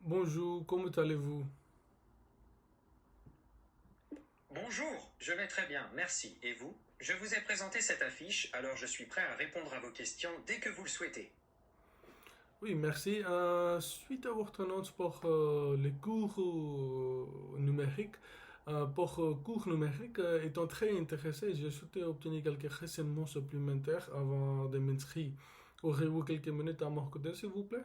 Bonjour, comment allez-vous? Bonjour, je vais très bien, merci. Et vous? Je vous ai présenté cette affiche, alors je suis prêt à répondre à vos questions dès que vous le souhaitez. Oui, merci. Suite à votre annonce pour les cours numériques, pour cours numériques, étant très intéressé, j'ai souhaité obtenir quelques renseignements supplémentaires avant de m'inscrire. Aurez-vous quelques minutes à m'accorder, s'il vous plaît?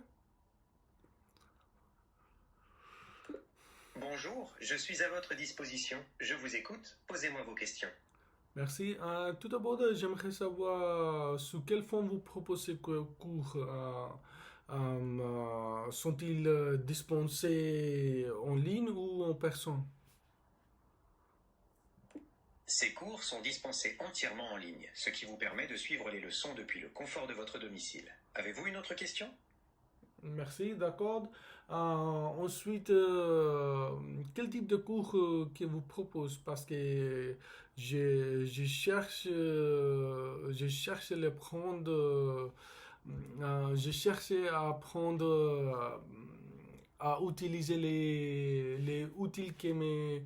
Bonjour, je suis à votre disposition. Je vous écoute, posez-moi vos questions. Merci. Tout d'abord, j'aimerais savoir sous quelle forme vous proposez cours. Sont-ils dispensés en ligne ou en personne? Ces cours sont dispensés entièrement en ligne, ce qui vous permet de suivre les leçons depuis le confort de votre domicile. Avez-vous une autre question? Merci, d'accord. Ensuite, quel type de cours que vous propose? Parce que je cherche à les prendre, je cherchais à apprendre à utiliser les outils qui me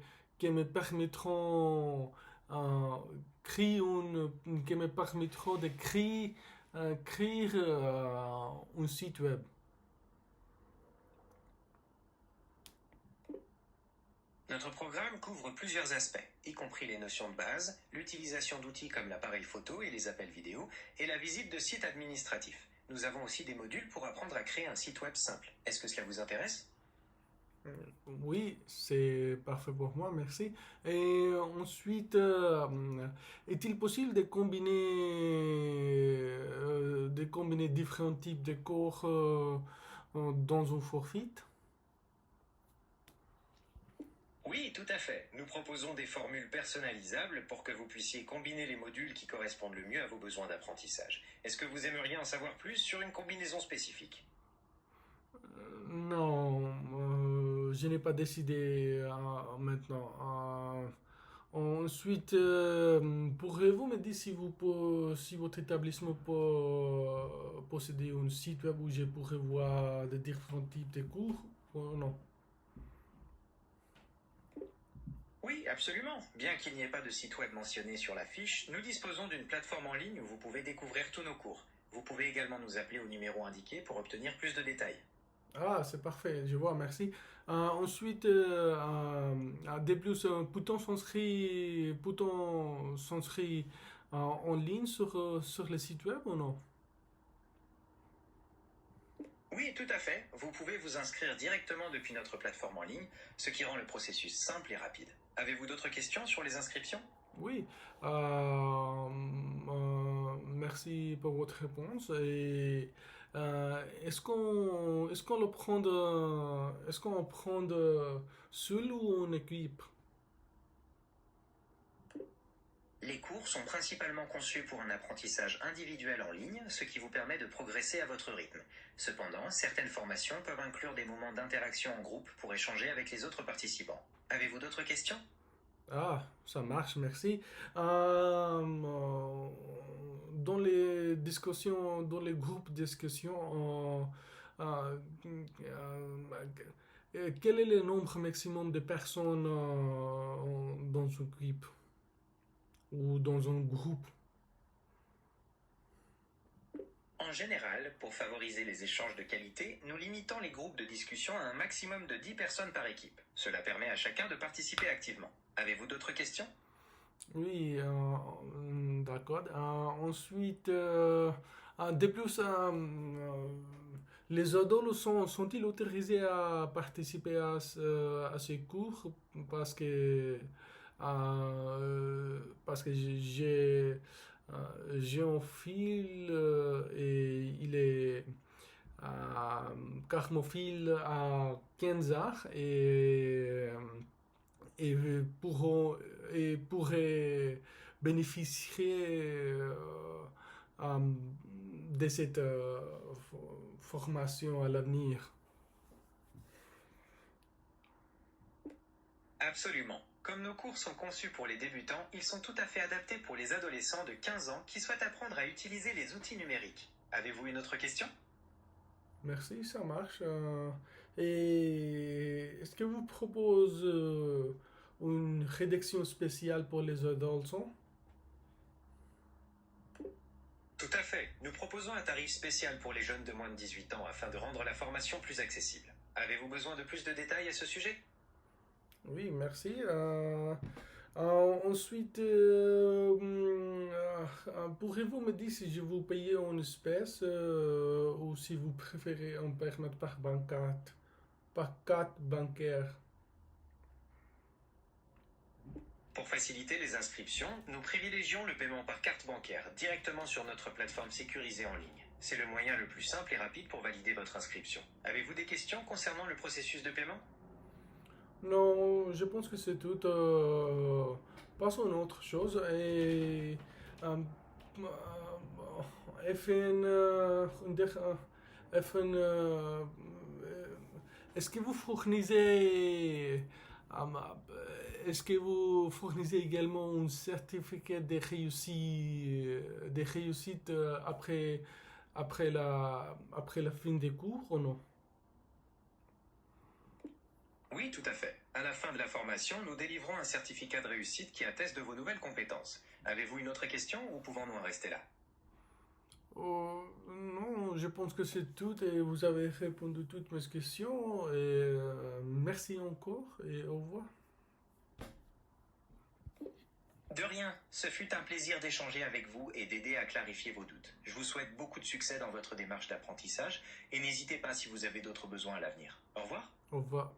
permettront euh, qui me permettront de créer un site web. Notre programme couvre plusieurs aspects, y compris les notions de base, l'utilisation d'outils comme l'appareil photo et les appels vidéo, et la visite de sites administratifs. Nous avons aussi des modules pour apprendre à créer un site web simple. Est-ce que cela vous intéresse? Oui, c'est parfait pour moi, merci. Et ensuite, est-il possible de combiner différents types de cours dans un forfait? Oui, tout à fait. Nous proposons des formules personnalisables pour que vous puissiez combiner les modules qui correspondent le mieux à vos besoins d'apprentissage. Est-ce que vous aimeriez en savoir plus sur une combinaison spécifique? Non, je n'ai pas décidé maintenant. Ensuite, pourrez-vous me dire si si votre établissement possède un site web où je pourrais voir des différents types de cours ou non? Oui, absolument. Bien qu'il n'y ait pas de site web mentionné sur la fiche, nous disposons d'une plateforme en ligne où vous pouvez découvrir tous nos cours. Vous pouvez également nous appeler au numéro indiqué pour obtenir plus de détails. Ah, c'est parfait, je vois, merci. Ensuite, de plus, peut-on s'inscrire en ligne sur le site web ou non? Oui, tout à fait. Vous pouvez vous inscrire directement depuis notre plateforme en ligne, ce qui rend le processus simple et rapide. Avez-vous d'autres questions sur les inscriptions? Oui, merci pour votre réponse. Et est-ce qu'on le prend seul ou en équipe? Les cours sont principalement conçus pour un apprentissage individuel en ligne, ce qui vous permet de progresser à votre rythme. Cependant, certaines formations peuvent inclure des moments d'interaction en groupe pour échanger avec les autres participants. Avez-vous d'autres questions? Ah, ça marche, merci. Dans les groupes de discussion, quel est le nombre maximum de personnes dans une équipe ou dans un groupe? En général, pour favoriser les échanges de qualité, nous limitons les groupes de discussion à un maximum de 10 personnes par équipe. Cela permet à chacun de participer activement. Avez-vous d'autres questions? Oui, d'accord. Ensuite, de plus, les adolescents sont-ils autorisés à participer à ces cours? Parce que, parce que j'ai un fils et il est car mon fils a 15 ans et pourront et pourraient bénéficier de cette formation à l'avenir. Absolument. Comme nos cours sont conçus pour les débutants, ils sont tout à fait adaptés pour les adolescents de 15 ans qui souhaitent apprendre à utiliser les outils numériques. Avez-vous une autre question? Merci, ça marche. Et est-ce que vous proposez une rédaction spéciale pour les adolescents? Tout à fait. Nous proposons un tarif spécial pour les jeunes de moins de 18 ans afin de rendre la formation plus accessible. Avez-vous besoin de plus de détails à ce sujet? Oui, merci. Ensuite, pourriez-vous me dire si je vous paye en espèces ou si vous préférez un paiement par carte bancaire? Pour faciliter les inscriptions, nous privilégions le paiement par carte bancaire directement sur notre plateforme sécurisée en ligne. C'est le moyen le plus simple et rapide pour valider votre inscription. Avez-vous des questions concernant le processus de paiement? Non, je pense que c'est tout. Passons à une autre chose. Et, euh, even, even, est-ce que vous fournissez, est-ce que vous fournissez également un certificat de réussite après la fin des cours ou non? Oui, tout à fait. À la fin de la formation, nous délivrons un certificat de réussite qui atteste de vos nouvelles compétences. Avez-vous une autre question ou pouvons-nous en rester là? Non, je pense que c'est tout et vous avez répondu à toutes mes questions. Et merci encore et au revoir. De rien, ce fut un plaisir d'échanger avec vous et d'aider à clarifier vos doutes. Je vous souhaite beaucoup de succès dans votre démarche d'apprentissage et n'hésitez pas si vous avez d'autres besoins à l'avenir. Au revoir. Au revoir.